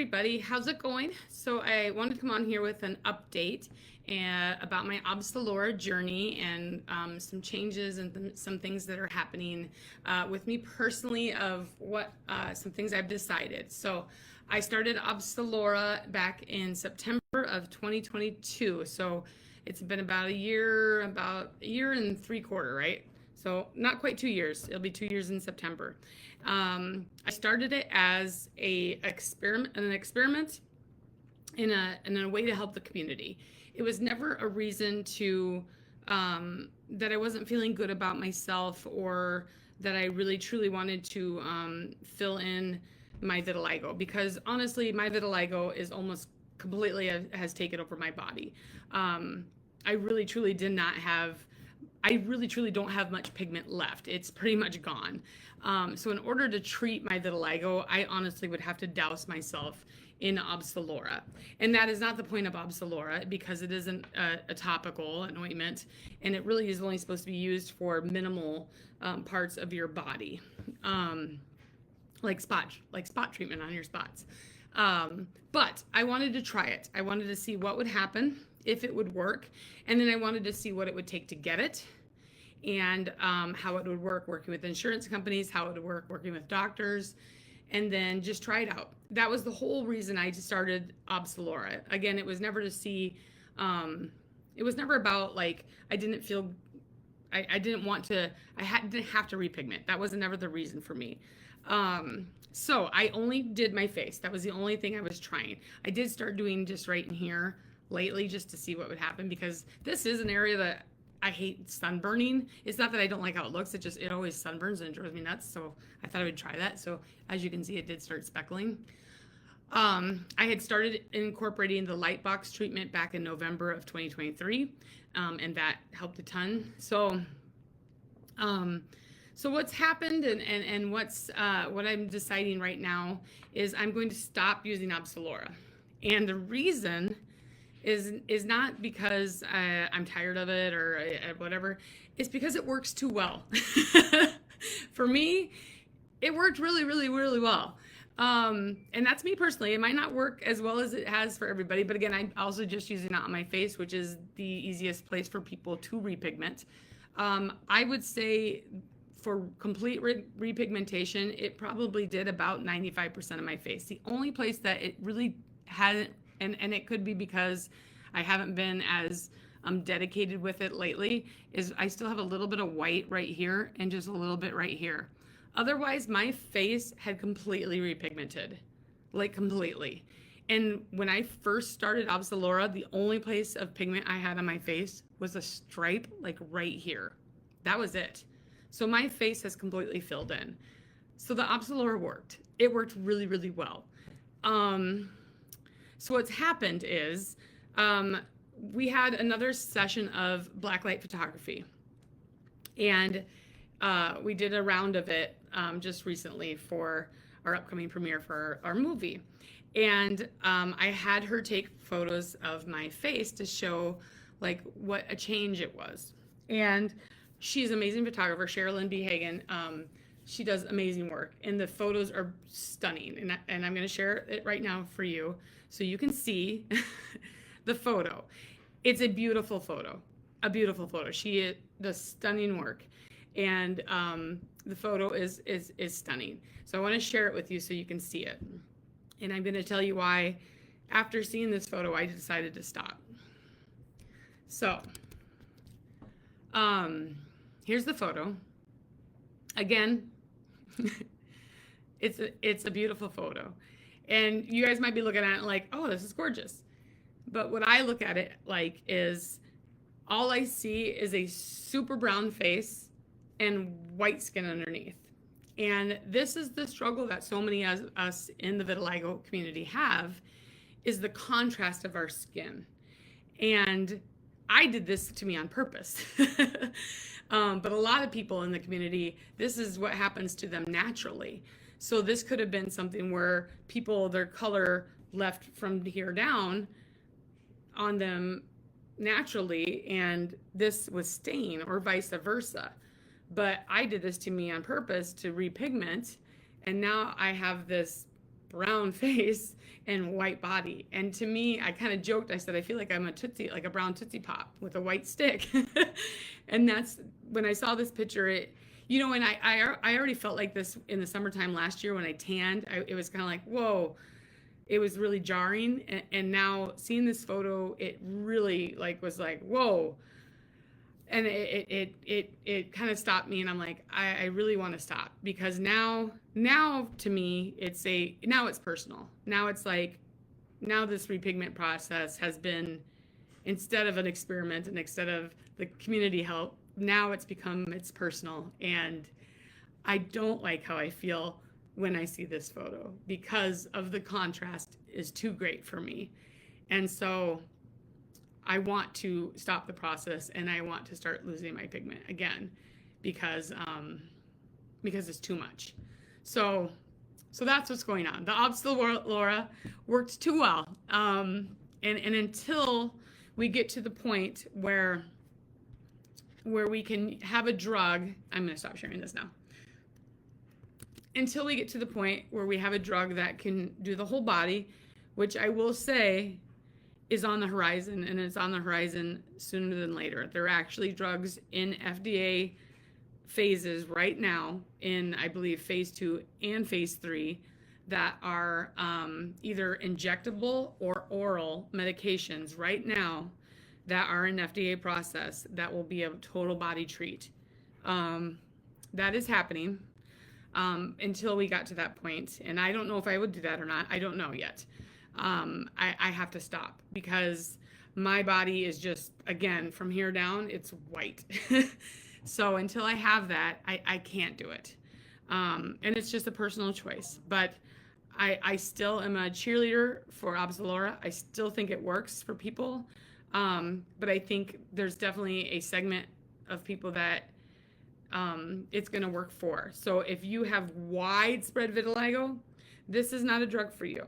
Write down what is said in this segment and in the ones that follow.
everybody, how's it going? So I wanted to come on here with an update about my Opzeulra journey and some changes and some things that are happening with me personally of what some things I've decided. So I started Opzeulra back in September of 2022. So it's been about a year and 3/4, right? So not quite 2 years. It'll be 2 years in September. I started it as an experiment in a way to help the community. It was never a reason to that I wasn't feeling good about myself or that I really truly wanted to fill in my vitiligo, because honestly, my vitiligo is almost completely has taken over my body. I really truly don't have much pigment left. It's pretty much gone. So in order to treat my vitiligo, I honestly would have to douse myself in Opzeulra. And that is not the point of Opzeulra, because it isn't a topical, an ointment, and it really is only supposed to be used for minimal parts of your body, like spot treatment on your spots. But I wanted to try it. I wanted to see what would happen, if it would work, and then I wanted to see what it would take to get it, and how it would work working with insurance companies, how it would work working with doctors, and then just try it out. That was the whole reason I started Opzeulra. Again, it was never to see, it was never about like, I didn't didn't have to repigment. That was never the reason for me. So I only did my face. That was the only thing I was trying. I did start doing just right in here lately just to see what would happen, because this is an area that I hate sunburning. It's not that I don't like how it looks, it always sunburns and it drives me nuts. So I thought I would try that. So as you can see, it did start speckling. I had started incorporating the light box treatment back in November of 2023, and that helped a ton. So what's happened and what I'm deciding right now is I'm going to stop using Opzeulra. And the reason is not because I'm tired of it or whatever. It's because it works too well. For me, it worked really, really, really well. And that's me personally. It might not work as well as it has for everybody, but again, I'm also just using it on my face, which is the easiest place for people to repigment. I would say for complete repigmentation, it probably did about 95% of my face. The only place that it really hadn't, and it could be because I haven't been as dedicated with it lately, is I still have a little bit of white right here and just a little bit right here. Otherwise, my face had completely repigmented, like completely. And when I first started Opzeulra, the only place of pigment I had on my face was a stripe like right here. That was it. So my face has completely filled in. So the Opzeulra worked. It worked really, really well. So what's happened is we had another session of blacklight photography, and we did a round of it just recently for our upcoming premiere for our movie. And I had her take photos of my face to show like what a change it was. And she's an amazing photographer, Sherilyn B. Hagan. She does amazing work, and the photos are stunning. And I'm going to share it right now for you so you can see the photo. It's a beautiful photo, She does stunning work, and the photo is stunning. So I want to share it with you so you can see it. And I'm going to tell you why, after seeing this photo, I decided to stop. So here's the photo. Again, it's a beautiful photo. And you guys might be looking at it like, oh, this is gorgeous. But what I look at it like is all I see is a super brown face and white skin underneath. And this is the struggle that so many of us in the vitiligo community have, is the contrast of our skin. And I did this to me on purpose. But a lot of people in the community, this is what happens to them naturally. So this could have been something where people, their color left from here down on them naturally, and this was stain, or vice versa. But I did this to me on purpose to repigment, and now I have this brown face and white body. And to me, I kind of joked. I said, I feel like I'm a Tootsie, like a brown Tootsie Pop with a white stick. And that's when I saw this picture, and I already felt like this in the summertime last year when I tanned. It was kind of like, whoa, it was really jarring. And now seeing this photo, it really was like, whoa. And it kind of stopped me, and I'm like, I really want to stop, because now to me now it's personal. Now it's like, now this repigment process has been, instead of an experiment and instead of the community help, now it's personal, and I don't like how I feel when I see this photo, because of the contrast is too great for me. And so I want to stop the process, and I want to start losing my pigment again, because it's too much. So that's what's going on. The Opzeulra worked too well, and until we get to the point where we can have a drug, I'm going to stop sharing this now. Until we get to the point where we have a drug that can do the whole body, which I will say is on the horizon, and it's on the horizon sooner than later. There are actually drugs in FDA phases right now, in, I believe, phase 2 and phase 3, that are either injectable or oral medications right now that are in FDA process that will be a total body treat. That is happening until we got to that point. And I don't know if I would do that or not. I don't know yet. I have to stop, because my body is just, again, from here down, it's white. So until I have that, I can't do it. And it's just a personal choice. But I still am a cheerleader for Opzeulra. I still think it works for people. But I think there's definitely a segment of people that it's going to work for. So if you have widespread vitiligo, this is not a drug for you.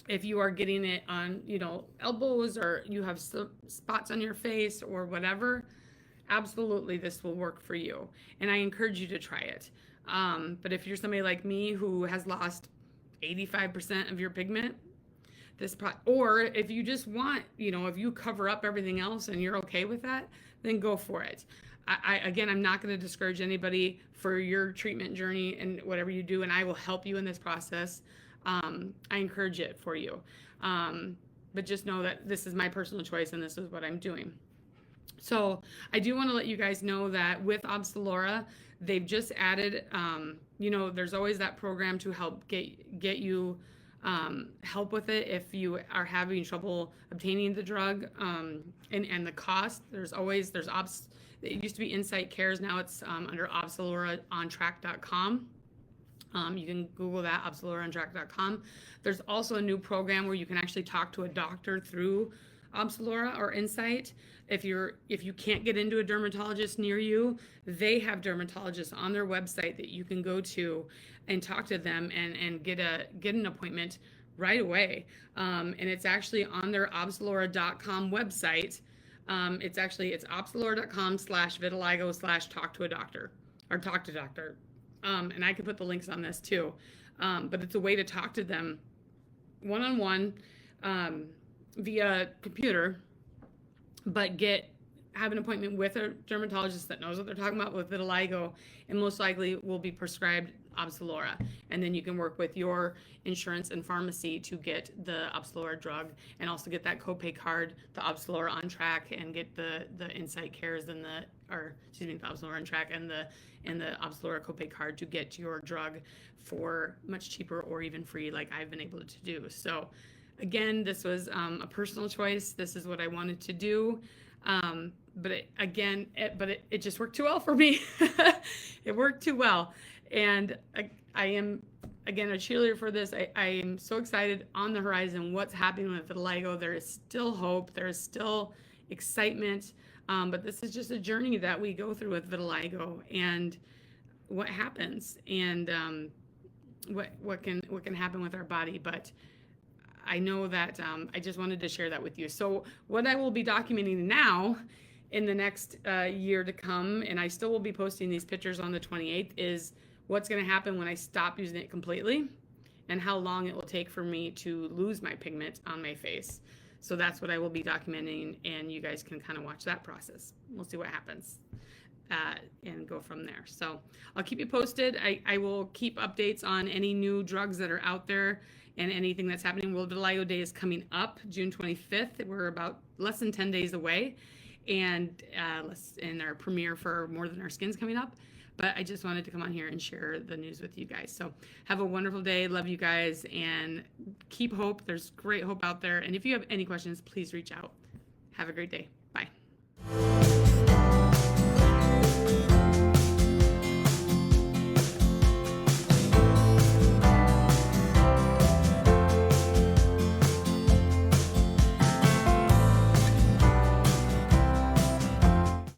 If you are getting it on, elbows, or you have spots on your face or whatever, absolutely this will work for you. And I encourage you to try it. But if you're somebody like me who has lost 85% of your pigment, or if you just want, if you cover up everything else and you're okay with that, then go for it. Again, I'm not going to discourage anybody for your treatment journey and whatever you do, and I will help you in this process. I encourage it for you. But just know that this is my personal choice, and this is what I'm doing. So I do want to let you guys know that with Opzeulra, they've just added, there's always that program to help get you help with it if you are having trouble obtaining the drug, and the cost. It used to be Insight Cares. Now it's under OPZELURA You can Google that, OPZELURAontrack.com. There's also a new program where you can actually talk to a doctor through Opzeulra or Insight. If you can't get into a dermatologist near you, they have dermatologists on their website that you can go to and talk to them and get an appointment right away. And it's actually on their OPZELURA.com website. It's OPZELURA.com/vitiligo/talk to a doctor or talk to doctor. And I can put the links on this too. But it's a way to talk to them one-on-one via computer, but have an appointment with a dermatologist that knows what they're talking about with vitiligo, and most likely will be prescribed Opzeulra. And then you can work with your insurance and pharmacy to get the Opzeulra drug, and also get that copay card, the Opzeulra on track, and get the Insight Cares and the Opzeulra on track and the Opzeulra copay card to get your drug for much cheaper or even free, like I've been able to do. So again, this was a personal choice. This is what I wanted to do. But it just worked too well for me. It worked too well. And I am, again, a cheerleader for this. I am so excited on the horizon, what's happening with vitiligo. There is still hope. There is still excitement. But this is just a journey that we go through with vitiligo, and what happens, and what can happen with our body. But I know that I just wanted to share that with you. So what I will be documenting now in the next year to come, and I still will be posting these pictures on the 28th, is what's going to happen when I stop using it completely. and how long it will take for me to lose my pigment on my face. So that's what I will be documenting, and you guys can kind of watch that process. We'll see what happens and go from there. So I'll keep you posted. I will keep updates on any new drugs that are out there and anything that's happening. World Vitiligo Day is coming up June 25th. We're about less than 10 days away, and our premiere for More Than Our Skin's coming up. But I just wanted to come on here and share the news with you guys. So have a wonderful day. Love you guys, and keep hope. There's great hope out there. And if you have any questions, please reach out. Have a great day.